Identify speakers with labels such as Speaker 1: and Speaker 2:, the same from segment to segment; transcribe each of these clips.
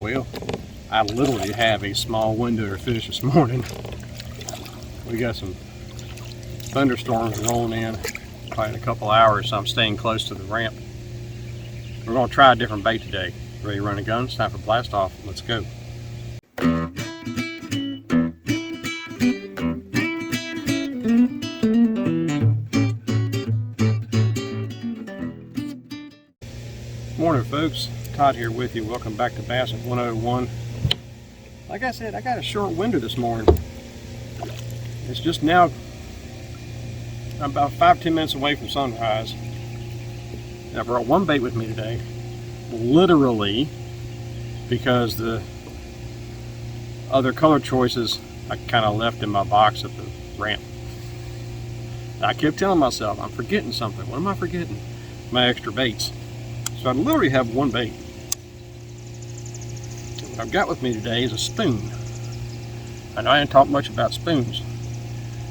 Speaker 1: Well, I literally have a small window of fish this morning. We got some thunderstorms rolling in probably in a couple hours, so I'm staying close to the ramp. We're going to try a different bait today. Ready to run a gun? It's time for blast off. Let's go. Morning folks, Todd here with you. Welcome back to Bassin 101. Like I said, I got a short window this morning. It's just now about 5-10 minutes away from sunrise. And I brought one bait with me today, literally, because the other color choices I kind of left in my box at the ramp. And I kept telling myself, I'm forgetting something. What am I forgetting? My extra baits. So I literally have one bait. What I've got with me today is a spoon. I know I didn't talk much about spoons.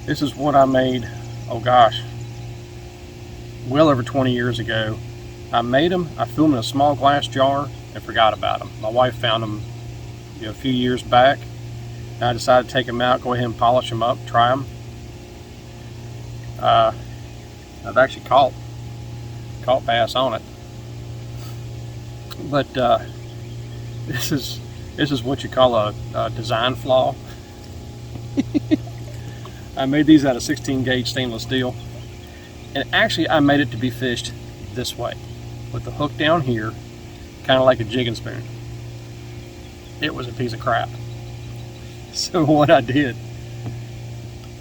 Speaker 1: This is what I made, oh gosh, well over 20 years ago. I made them, I threw them in a small glass jar and forgot about them. My wife found them a few years back. And I decided to take them out, go ahead and polish them up, try them. I've actually caught bass on it. But this is what you call a design flaw. I made these out of 16 gauge stainless steel, and actually I made it to be fished this way, with the hook down here, kind of like a jigging spoon. It was a piece of crap. So what I did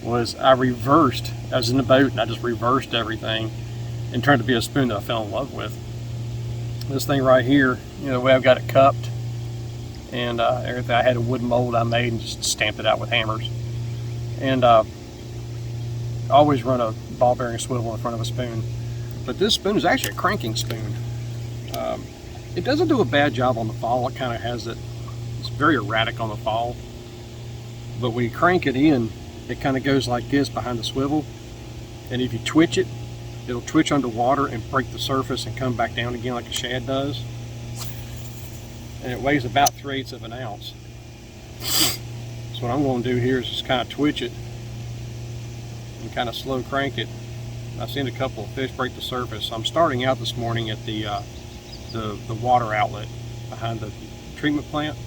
Speaker 1: was I was in the boat and I just reversed everything and turned to be a spoon that I fell in love with. This thing right here, the way I've got it cupped and everything, I had a wood mold I made and just stamped it out with hammers. And I always run a ball bearing swivel in front of a spoon. But this spoon is actually a cranking spoon. It doesn't do a bad job on the fall. It kind of has it's very erratic on the fall. But when you crank it in, it kind of goes like this behind the swivel. And if you twitch it, it'll twitch underwater and break the surface and come back down again like a shad does. And it weighs about 3/8 of an ounce. So what I'm going to do here is just kind of twitch it and kind of slow crank it. I've seen a couple of fish break the surface. I'm starting out this morning at the water outlet behind the treatment plant.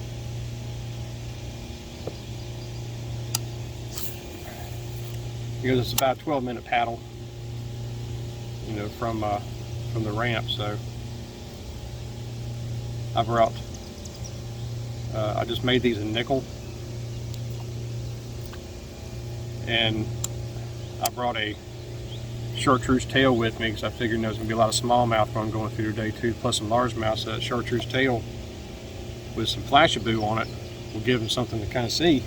Speaker 1: Because it's about a 12-minute paddle, from the ramp. So I just made these in nickel, and I brought a chartreuse tail with me because I figured there's going to be a lot of smallmouth when I'm going through today too, plus some largemouth. So that chartreuse tail with some flashaboo on it will give them something to kind of see.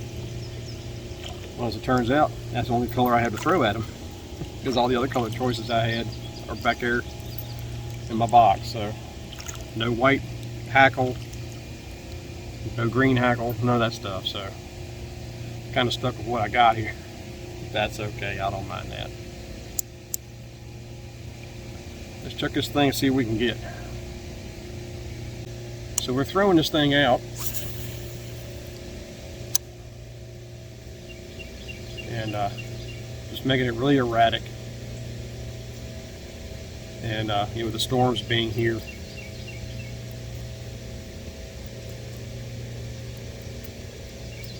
Speaker 1: Well, as it turns out, that's the only color I had to throw at them, because all the other color choices I had are back there in my box. So no white hackle, no green hackle, none of that stuff. So kind of stuck with what I got here. That's okay, I don't mind that. Let's check this thing and see what we can get. So we're throwing this thing out, and just making it really erratic. And with the storms being here,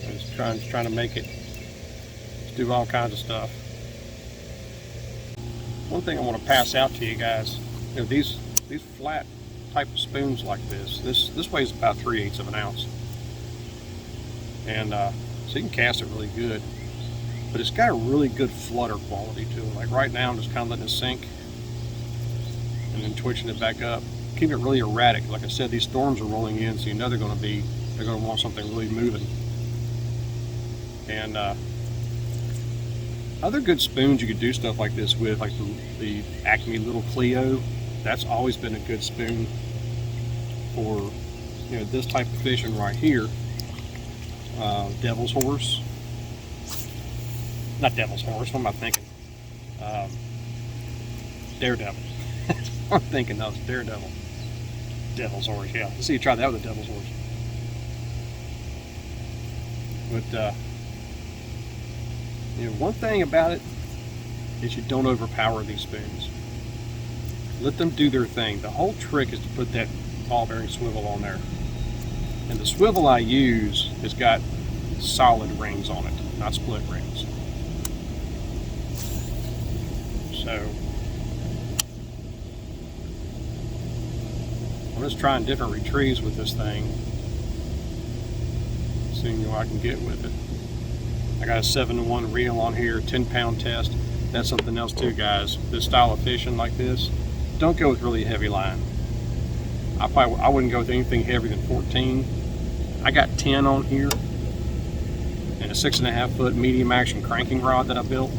Speaker 1: I'm just trying to make it do all kinds of stuff. One thing I want to pass out to you guys, these flat type of spoons like this weighs about 3/8 of an ounce, and so you can cast it really good. But it's got a really good flutter quality to it. Like right now, I'm just kind of letting it sink and then twitching it back up. Keep it really erratic. Like I said, these storms are rolling in, so they're going to want something really moving. And other good spoons you could do stuff like this with, like the Acme Little Cleo. That's always been a good spoon for this type of fishing right here. Devil's Horse. Not Devil's Horse, what am I thinking? Daredevil. I'm thinking that was Daredevil. Devil's Horse, yeah. Let's see you try that with a Devil's Horse. But you know, one thing about it is you don't overpower these spoons. Let them do their thing. The whole trick is to put that ball bearing swivel on there. And the swivel I use has got solid rings on it, not split rings. So I'm just trying different retrieves with this thing, seeing what I can get with it. I got a 7-to-1 reel on here, 10-pound test. That's something else too, guys. This style of fishing like this, don't go with really heavy line. I wouldn't go with anything heavier than 14. I got 10 on here and a 6.5-foot medium action cranking rod that I built.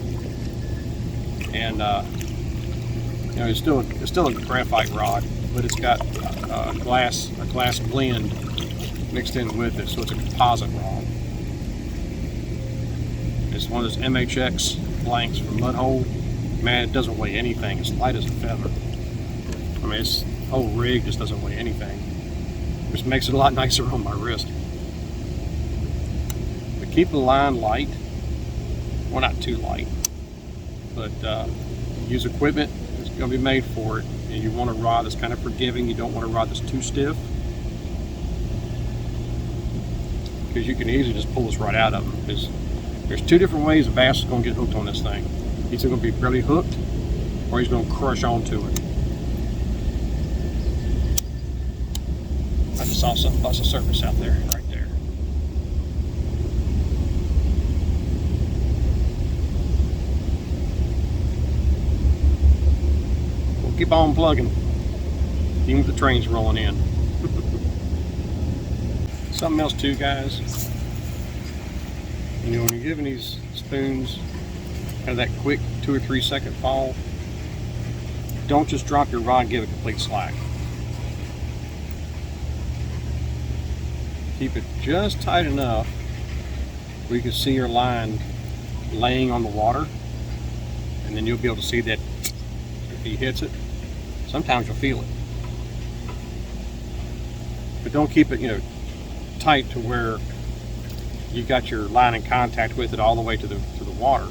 Speaker 1: And you know, it's still a graphite rod, but it's got a glass blend mixed in with it, so it's a composite rod. It's one of those MHX blanks from Mudhole. Man, it doesn't weigh anything. It's light as a feather. I mean, this whole rig just doesn't weigh anything, which makes it a lot nicer on my wrist. But keep the line light. Well, not too light, but use equipment that's going to be made for it. And you want a rod that's kind of forgiving. You don't want a rod that's too stiff, because you can easily just pull this right out of them. Because there's two different ways a bass is going to get hooked on this thing. He's either going to be barely hooked, or he's going to crush onto it. I just saw something bust the surface out there, right there. We'll keep on plugging, even with the trains rolling in. Something else too, guys. You know, when you're giving these spoons kind of that quick 2 or 3 second fall, don't just drop your rod and give it complete slack. Keep it just tight enough where you can see your line laying on the water, and then you'll be able to see that if he hits it. Sometimes you'll feel it, but don't keep it, you know, tight to where you got your line in contact with it all the way to the water.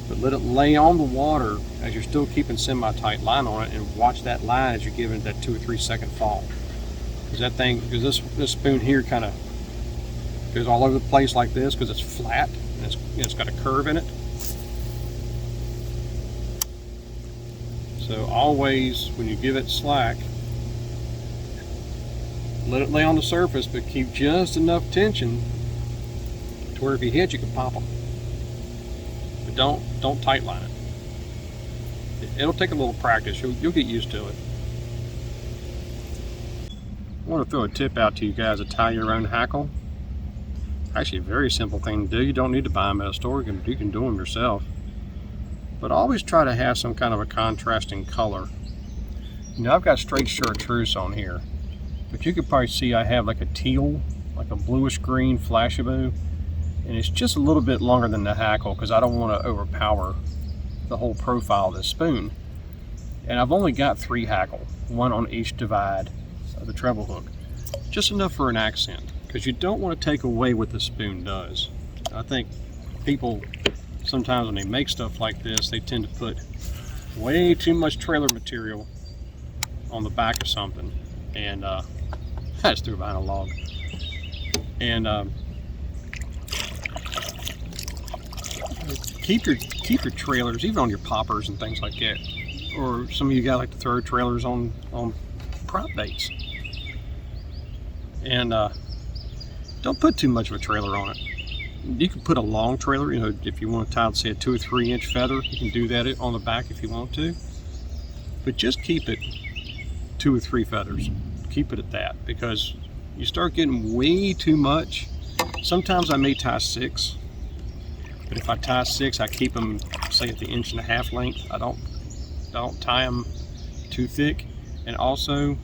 Speaker 1: But let it lay on the water as you're still keeping semi-tight line on it, and watch that line as you're giving it that 2 or 3 second fall. Because this spoon here kind of goes all over the place like this, because it's flat and it's got a curve in it. So always, when you give it slack, let it lay on the surface, but keep just enough tension to where if you hit, you can pop them. But don't tight line it. It'll take a little practice. You'll get used to it. I want to throw a tip out to you guys to tie your own hackle. Actually, a very simple thing to do. You don't need to buy them at a store. You can do them yourself. But always try to have some kind of a contrasting color. You know, I've got straight chartreuse on here, but you could probably see I have like a teal, like a bluish green Flashaboo, and it's just a little bit longer than the hackle because I don't want to overpower the whole profile of this spoon. And I've only got 3 hackle, 1 on each divide of the treble hook, just enough for an accent, because you don't want to take away what the spoon does. I think people sometimes when they make stuff like this, they tend to put way too much trailer material on the back of something, and I just threw it behind a log. And keep your trailers, even on your poppers and things like that. Or some of you guys like to throw trailers on prop baits. And don't put too much of a trailer on it. You can put a long trailer, you know, if you want to tie, say, a 2 or 3 inch feather, you can do that on the back if you want to. But just keep it 2 or 3 feathers. Keep it at that, because you start getting way too much. Sometimes I may tie 6, but if I tie 6, I keep them, say, at the 1.5 inch length. I don't tie them too thick. And also,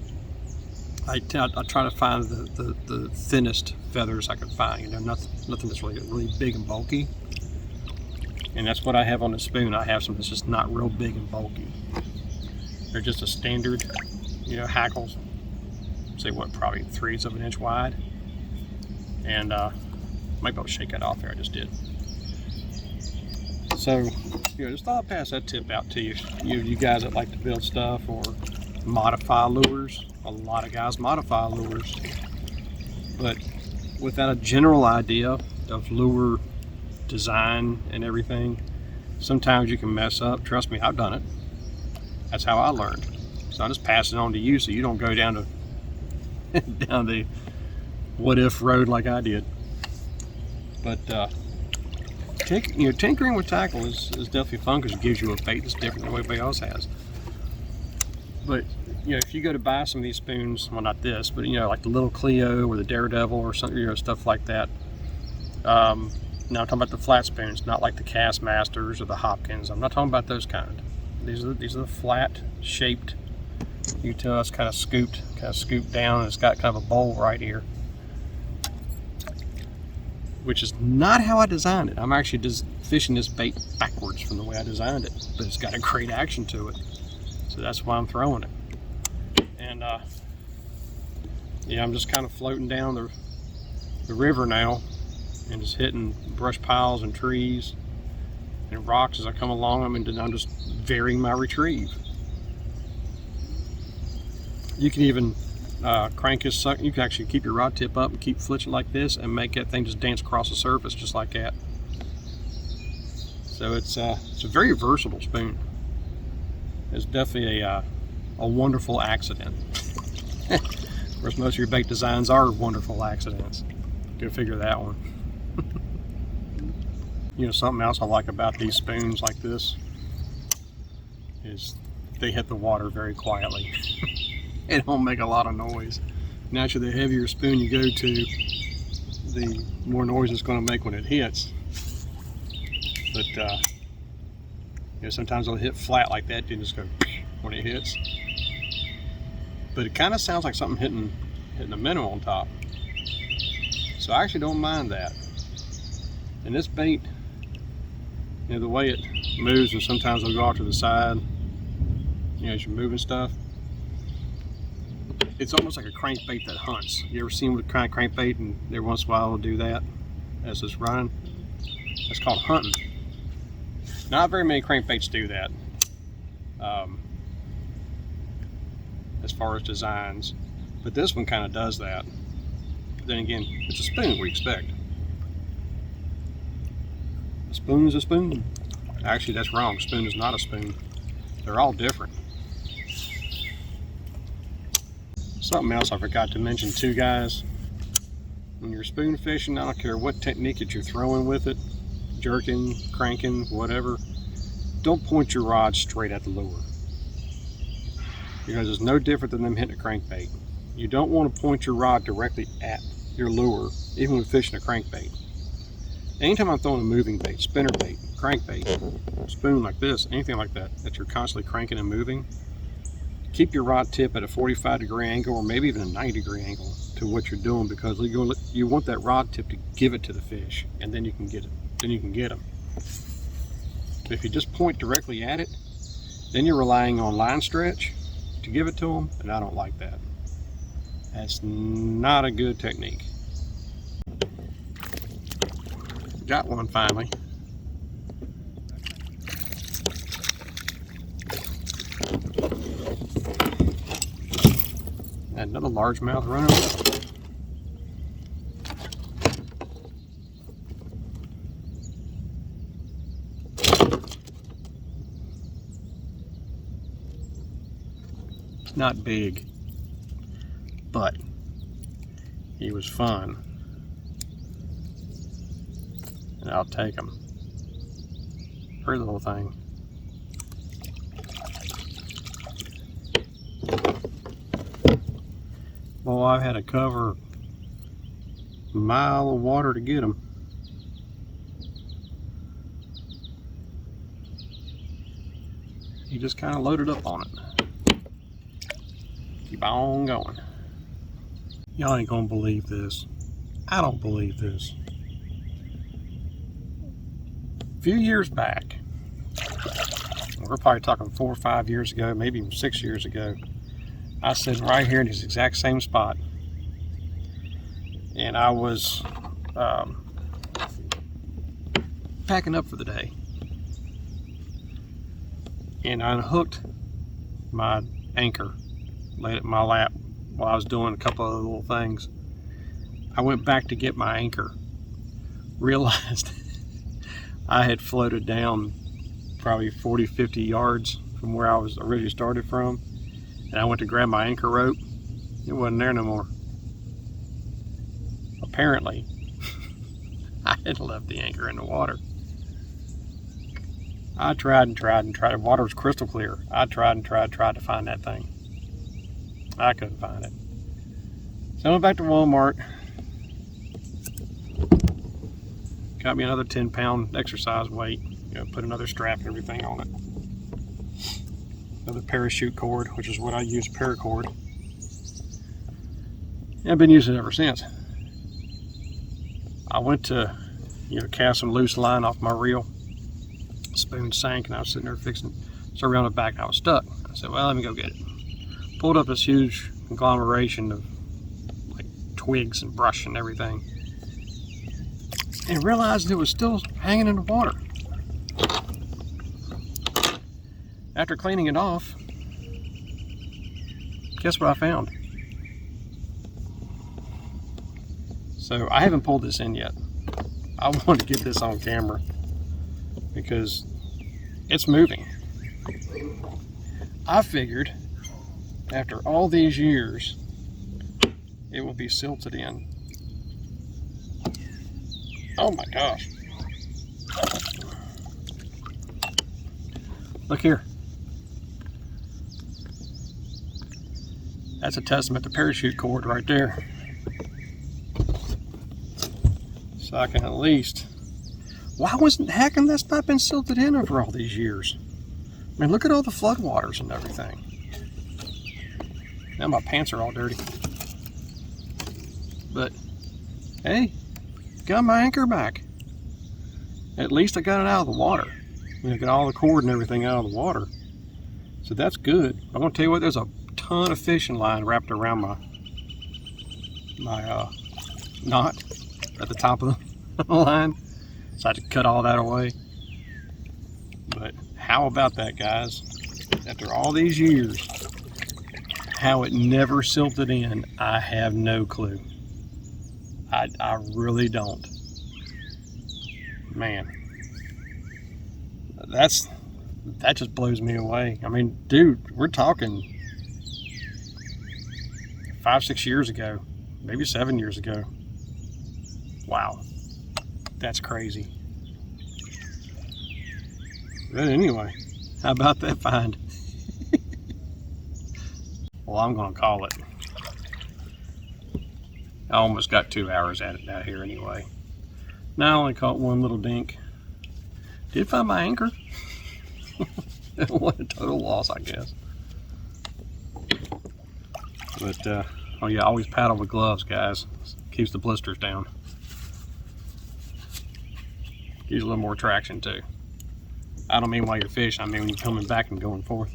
Speaker 1: I try to find the thinnest feathers I can find. You know, nothing that's really big and bulky. And that's what I have on the spoon. I have some that's just not real big and bulky. They're just a standard, you know, hackles. Say what, probably 3/8 of an inch wide. And Might be able to shake that off there, I just did. So, just thought I'd pass that tip out to you. You guys that like to build stuff or modify lures. A lot of guys modify lures. But without a general idea of lure design and everything, sometimes you can mess up. Trust me, I've done it. That's how I learned. So I just pass it on to you so you don't go down the what if road like I did. But tinkering with tackle is definitely fun because it gives you a bait that's different than what everybody else has. But if you go to buy some of these spoons, well, not this, but like the little Clio or the Daredevil or something, stuff like that. Now I'm talking about the flat spoons, not like the Castmasters or the Hopkins. I'm not talking about those kind. These are the flat shaped. You can tell it's kind of scooped down, and it's got kind of a bowl right here, which is not how I designed it. I'm actually just fishing this bait backwards from the way I designed it, but it's got a great action to it, so that's why I'm throwing it. And I'm just kind of floating down the river now and just hitting brush piles and trees and rocks as I come along them, and then I'm just varying my retrieve. You can even crank this sucker. You can actually keep your rod tip up and keep flitching like this and make that thing just dance across the surface just like that. So it's a very versatile spoon. It's definitely a wonderful accident. Of course, most of your bait designs are wonderful accidents. Go figure that one. Something else I like about these spoons like this is they hit the water very quietly. They don't make a lot of noise. Naturally, the heavier spoon you go to, the more noise it's going to make when it hits. But sometimes it'll hit flat like that, then just go when it hits. But it kind of sounds like something hitting a minnow on top. So I actually don't mind that. And this bait, the way it moves, and sometimes it'll go off to the side, as you're moving stuff. It's almost like a crankbait that hunts. You ever seen what kind of crankbait, and every once in a while it'll do that as it's running? That's called hunting. Not very many crankbaits do that, as far as designs, but this one kind of does that. But then again, it's a spoon, we expect. A spoon is a spoon. Actually, that's wrong. A spoon is not a spoon. They're all different. Something else I forgot to mention too, guys. When you're spoon fishing, I don't care what technique that you're throwing with it, jerking, cranking, whatever, don't point your rod straight at the lure, because it's no different than them hitting a crankbait. You don't want to point your rod directly at your lure, even when fishing a crankbait. Anytime I'm throwing a moving bait, spinner bait, crankbait, spoon like this, anything like that, that you're constantly cranking and moving, keep your rod tip at a 45-degree angle, or maybe even a 90-degree angle to what you're doing, because you want that rod tip to give it to the fish, and then you can get it. Then you can get them. But if you just point directly at it, then you're relying on line stretch to give it to them, and I don't like that. That's not a good technique. Got one finally. And another largemouth running up. Not big, but he was fun, and I'll take him. Pretty little thing. Well, I've had to cover a mile of water to get him. He just kind of loaded up on it. Keep on going. Y'all ain't gonna believe this. I don't believe this. A few years back, we're probably talking 4 or 5 years ago, maybe even 6 years ago, I was sitting right here in this exact same spot, and I was packing up for the day. And I unhooked my anchor, laid it in my lap while I was doing a couple of little things. I went back to get my anchor, realized I had floated down probably 40-50 yards from where I was originally started from, and I went to grab my anchor rope. It wasn't there no more. Apparently I had left the anchor in the water. I tried and tried and tried. The water was crystal clear. I tried and tried to find that thing. I couldn't find it. So I went back to Walmart, got me another 10-pound exercise weight, put another strap and everything on it. Another parachute cord, which is what I use, paracord. And I've been using it ever since. I went to, cast some loose line off my reel. Spoon sank, and I was sitting there fixing it. So around the back, and I was stuck. I said, well, let me go get it. Pulled up this huge conglomeration of like twigs and brush and everything, and realized it was still hanging in the water. After cleaning it off, guess what I found? So I haven't pulled this in yet. I want to get this on camera because it's moving. I figured after all these years it will be silted in. Oh my gosh. Look here. That's a testament to parachute cord right there. So I can at least, why wasn't, how come that's not been silted in over all these years? I mean, look at all the floodwaters and everything. Now my pants are all dirty. But, hey, got my anchor back. At least I got it out of the water. Got all the cord and everything out of the water. So that's good. I'm gonna tell you what, there's a ton of fishing line wrapped around my knot at the top of the line, so I had to cut all that away. But how about that, guys? After all these years, how it never silted in, I have no clue. I really don't. Man, that just blows me away. I mean, dude, we're talking 5-6 years ago, maybe 7 years ago. Wow, that's crazy. But anyway, how about that find? Well, I'm gonna call it. I almost got 2 hours at it out here anyway. Now I only caught one little dink. Did find my anchor. What a total loss, I guess. But oh yeah, always paddle with gloves, guys. Keeps the blisters down. Gives a little more traction too. I don't mean while you're fishing, I mean when you're coming back and going forth.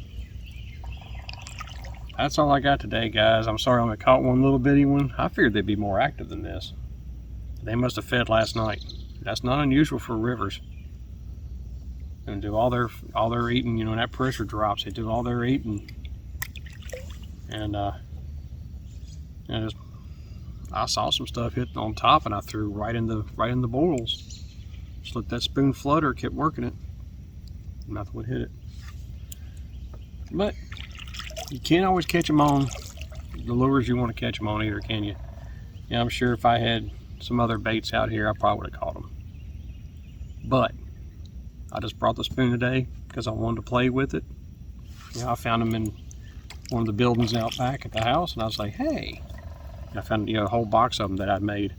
Speaker 1: That's all I got today, guys. I'm sorry I only caught one little bitty one. I figured they'd be more active than this. They must have fed last night. That's not unusual for rivers. And do all their eating, when that pressure drops, they do all their eating. And I saw some stuff hit on top, and I threw right in the boils. Just let that spoon flutter, kept working it. Nothing would hit it. But you can't always catch them on the lures you want to catch them on either, can you? Yeah, I'm sure if I had some other baits out here, I probably would have caught them. But I just brought the spoon today because I wanted to play with it. I found them in one of the buildings out back at the house, and I was like, hey. And I found a whole box of them that I'd made.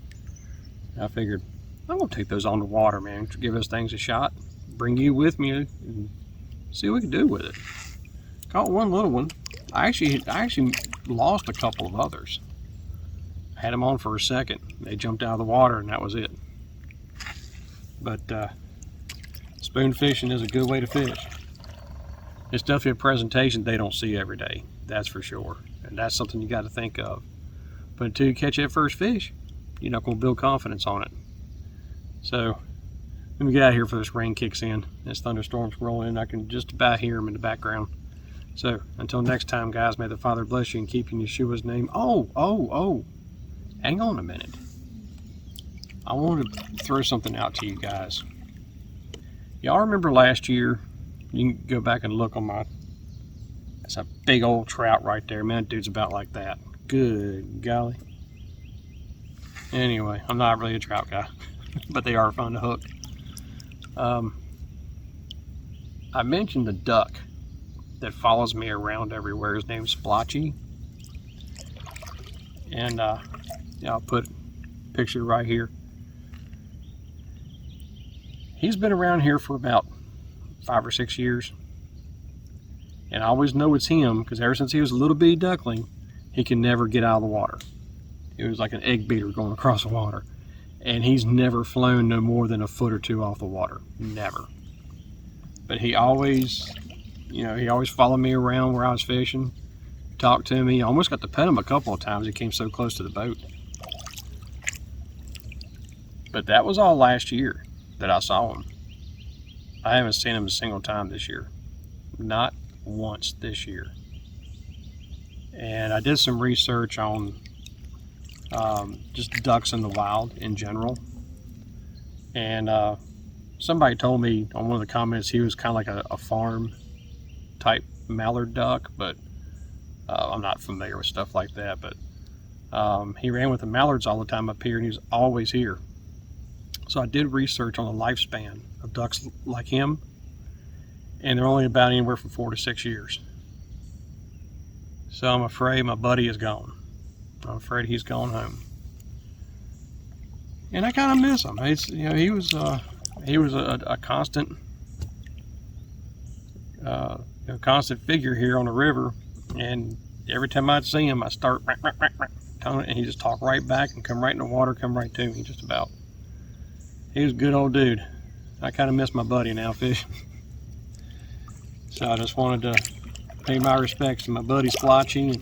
Speaker 1: And I figured, I'm gonna take those on the water, man. Give those things a shot. Bring you with me and see what we can do with it. Caught one little one. I actually lost a couple of others. I had them on for a second. They jumped out of the water, and that was it. But spoon fishing is a good way to fish. It's definitely a presentation they don't see every day. That's for sure. And that's something you got to think of. But until you catch that first fish, you're not going to build confidence on it. So Let me get out of here before this rain kicks in. This thunderstorm's rolling in. I can just about hear them in the background. So until next time, guys, may the Father bless you and keep you in Yeshua's name. Oh, hang on a minute. I want to throw something out to you guys. Y'all remember last year? You can go back and look on my, that's a big old trout right there. Man, that dude's about like that. Good golly. Anyway, I'm not really a trout guy, but they are fun to hook. I mentioned the duck that follows me around everywhere. His name's Splotchy. And yeah, I'll put a picture right here. He's been around here for about 5 or 6 years. And I always know it's him because ever since he was a little bitty duckling, he can never get out of the water. It was like an egg beater going across the water. And he's never flown no more than a foot or two off the water. Never. But he always, he always followed me around where I was fishing, talked to me. I almost got to pet him a couple of times. He came so close to the boat. But that was all last year that I saw him. I haven't seen him a single time this year. Not once this year. And I did some research on just ducks in the wild in general. And somebody told me on one of the comments he was kind of like a farm type mallard duck, but I'm not familiar with stuff like that. But he ran with the mallards all the time up here, and he was always here. So I did research on the lifespan of ducks like him, and they're only about anywhere from 4 to 6 years. So I'm afraid my buddy is gone. I'm afraid he's gone home, and I kind of miss him. It's, he was a constant constant figure here on the river, and every time I'd see him, I start and he just talk right back and come right in the water, come right to me. Just about. He was a good old dude. I kind of miss my buddy now fishing. So I just wanted to pay my respects to my buddy Splotchy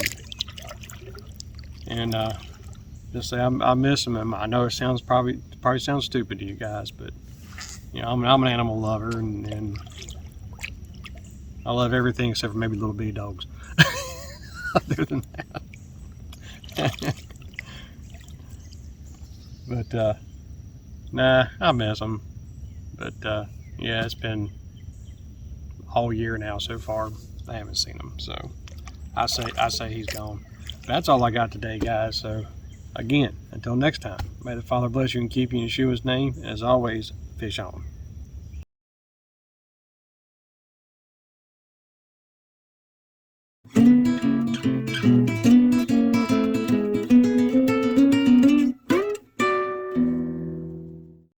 Speaker 1: and just say I miss him. And I know it sounds probably sounds stupid to you guys, but I'm an animal lover, and I love everything except for maybe little bitty dogs. Other than that. But nah, I miss him. But yeah, it's been all year now so far. I haven't seen him, so I say he's gone. That's all I got today, guys. So again, until next time, may the Father bless you and keep you in Yeshua's name. As always, fish on.